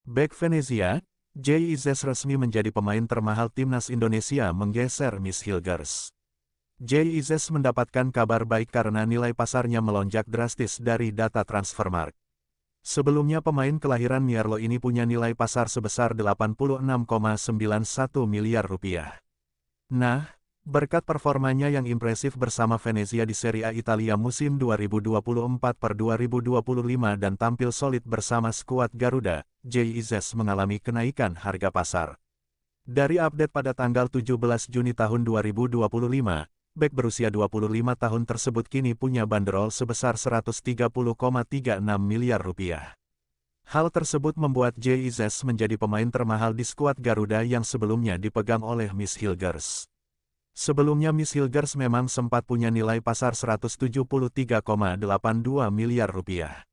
Bek Venezia, JIZ resmi menjadi pemain termahal timnas Indonesia menggeser Miss Hilgers. JIZ mendapatkan kabar baik karena nilai pasarnya melonjak drastis dari data Transfermarkt. Sebelumnya pemain kelahiran Mierlo ini punya nilai pasar sebesar 86,91 miliar rupiah. Nah, berkat performanya yang impresif bersama Venezia di Serie A Italia musim 2024/2025 dan tampil solid bersama skuad Garuda, JIZ mengalami kenaikan harga pasar. Dari update pada tanggal 17 Juni tahun 2025, bek berusia 25 tahun tersebut kini punya banderol sebesar 130,36 miliar rupiah. Hal tersebut membuat JIZ menjadi pemain termahal di skuad Garuda yang sebelumnya dipegang oleh Miss Hilgers. Sebelumnya Miss Hilgers memang sempat punya nilai pasar 173,82 miliar rupiah.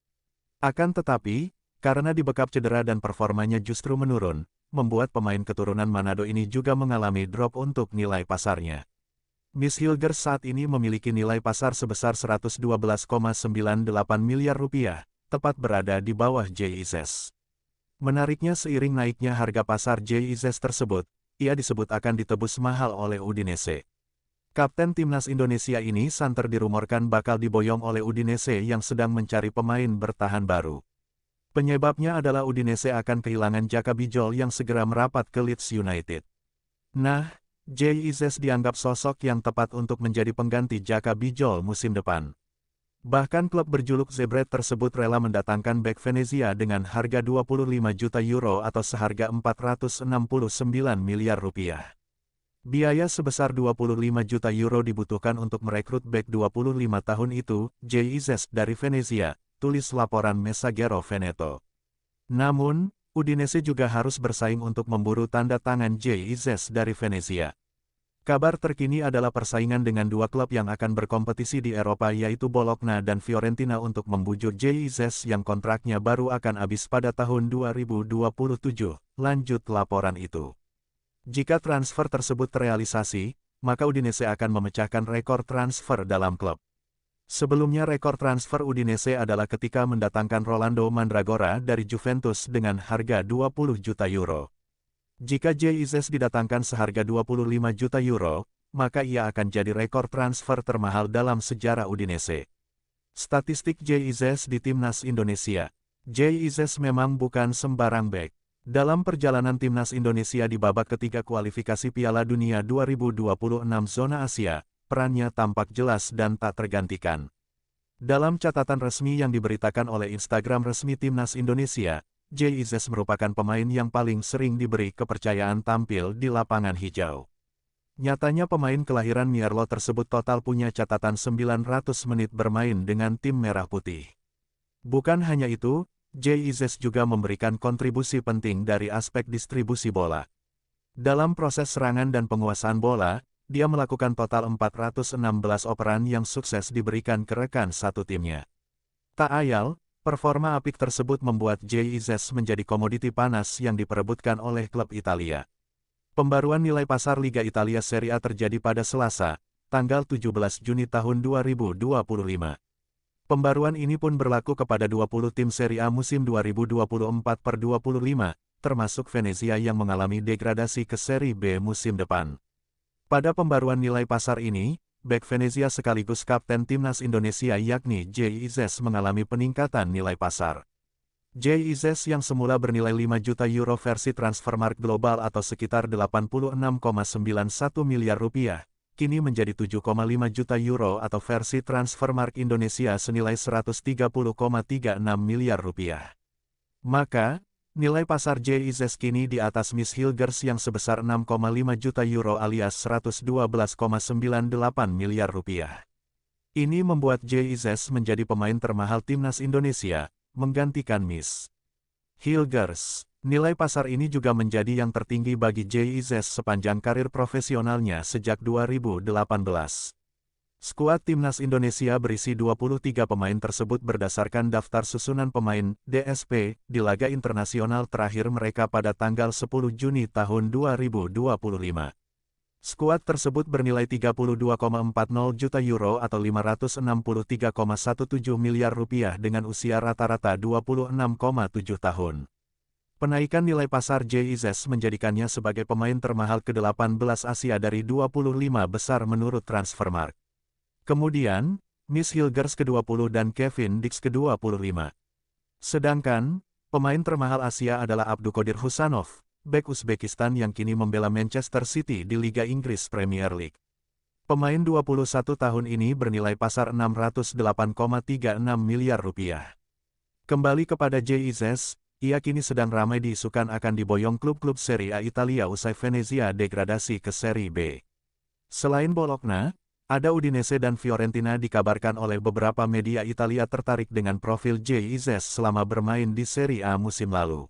Akan tetapi, karena dibekap cedera dan performanya justru menurun, membuat pemain keturunan Manado ini juga mengalami drop untuk nilai pasarnya. Miss Hilgers saat ini memiliki nilai pasar sebesar 112,98 miliar rupiah, tepat berada di bawah JIZ. Menariknya seiring naiknya harga pasar JIZ tersebut, ia disebut akan ditebus mahal oleh Udinese. Kapten timnas Indonesia ini santer dirumorkan bakal diboyong oleh Udinese yang sedang mencari pemain bertahan baru. Penyebabnya adalah Udinese akan kehilangan Jaka Bijol yang segera merapat ke Leeds United. Nah, JIZ dianggap sosok yang tepat untuk menjadi pengganti Jaka Bijol musim depan. Bahkan klub berjuluk Zebret tersebut rela mendatangkan bek Venezia dengan harga 25 juta euro atau seharga 469 miliar rupiah. Biaya sebesar 25 juta euro dibutuhkan untuk merekrut bek 25 tahun itu, JIZ dari Venezia, tulis laporan Messaggero Veneto. Namun, Udinese juga harus bersaing untuk memburu tanda tangan JIZ dari Venezia. Kabar terkini adalah persaingan dengan dua klub yang akan berkompetisi di Eropa yaitu Bologna dan Fiorentina untuk membujuk JIZ yang kontraknya baru akan habis pada tahun 2027, lanjut laporan itu. Jika transfer tersebut terrealisasi, maka Udinese akan memecahkan rekor transfer dalam klub. Sebelumnya rekor transfer Udinese adalah ketika mendatangkan Rolando Mandragora dari Juventus dengan harga 20 juta euro. Jika JIZ didatangkan seharga 25 juta euro, maka ia akan jadi rekor transfer termahal dalam sejarah Udinese. Statistik JIZ di timnas Indonesia. JIZ memang bukan sembarang bek. Dalam perjalanan timnas Indonesia di babak ketiga kualifikasi Piala Dunia 2026 zona Asia, perannya tampak jelas dan tak tergantikan. Dalam catatan resmi yang diberitakan oleh Instagram resmi timnas Indonesia, JIZ merupakan pemain yang paling sering diberi kepercayaan tampil di lapangan hijau. Nyatanya pemain kelahiran Mierlo tersebut total punya catatan 900 menit bermain dengan tim Merah Putih. Bukan hanya itu, JIZ juga memberikan kontribusi penting dari aspek distribusi bola. Dalam proses serangan dan penguasaan bola, dia melakukan total 416 operan yang sukses diberikan ke rekan satu timnya. Tak ayal, performa apik tersebut membuat JIZ menjadi komoditi panas yang diperebutkan oleh klub Italia. Pembaruan nilai pasar Liga Italia Serie A terjadi pada Selasa, tanggal 17 Juni tahun 2025. Pembaruan ini pun berlaku kepada 20 tim Serie A musim 2024/25, termasuk Venezia yang mengalami degradasi ke Serie B musim depan. Pada pembaruan nilai pasar ini, bek Venezia sekaligus kapten timnas Indonesia yakni JIZ mengalami peningkatan nilai pasar. JIZ yang semula bernilai 5 juta euro versi Transfermarkt Global atau sekitar 86,91 miliar rupiah, kini menjadi 7,5 juta euro atau versi Transfermarkt Indonesia senilai 130,36 miliar rupiah. Maka, nilai pasar JIZ kini di atas Miss Hilgers yang sebesar 6,5 juta euro alias 112,98 miliar rupiah. Ini membuat JIZ menjadi pemain termahal timnas Indonesia, menggantikan Miss Hilgers. Nilai pasar ini juga menjadi yang tertinggi bagi JIZ sepanjang karir profesionalnya sejak 2018. Skuad timnas Indonesia berisi 23 pemain tersebut berdasarkan daftar susunan pemain DSP di laga internasional terakhir mereka pada tanggal 10 Juni tahun 2025. Skuad tersebut bernilai 32,40 juta euro atau 563,17 miliar rupiah dengan usia rata-rata 26,7 tahun. Penaikan nilai pasar Jay Izzes menjadikannya sebagai pemain termahal ke-18 Asia dari 25 besar menurut Transfermarkt. Kemudian, Miss Hilgers ke-20 dan Kevin Dix ke-25. Sedangkan, pemain termahal Asia adalah Abduqodir Husanov, bek Uzbekistan yang kini membela Manchester City di Liga Inggris Premier League. Pemain 21 tahun ini bernilai pasar 608,36 miliar rupiah. Kembali kepada Jay Izzes, ia kini sedang ramai diisukan akan diboyong klub-klub Serie A Italia usai Venezia degradasi ke Serie B. Selain Bologna, ada Udinese dan Fiorentina dikabarkan oleh beberapa media Italia tertarik dengan profil Jay Izzes selama bermain di Serie A musim lalu.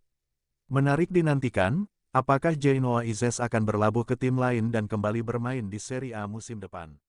Menarik dinantikan, apakah Jay Noah Izzes akan berlabuh ke tim lain dan kembali bermain di Serie A musim depan.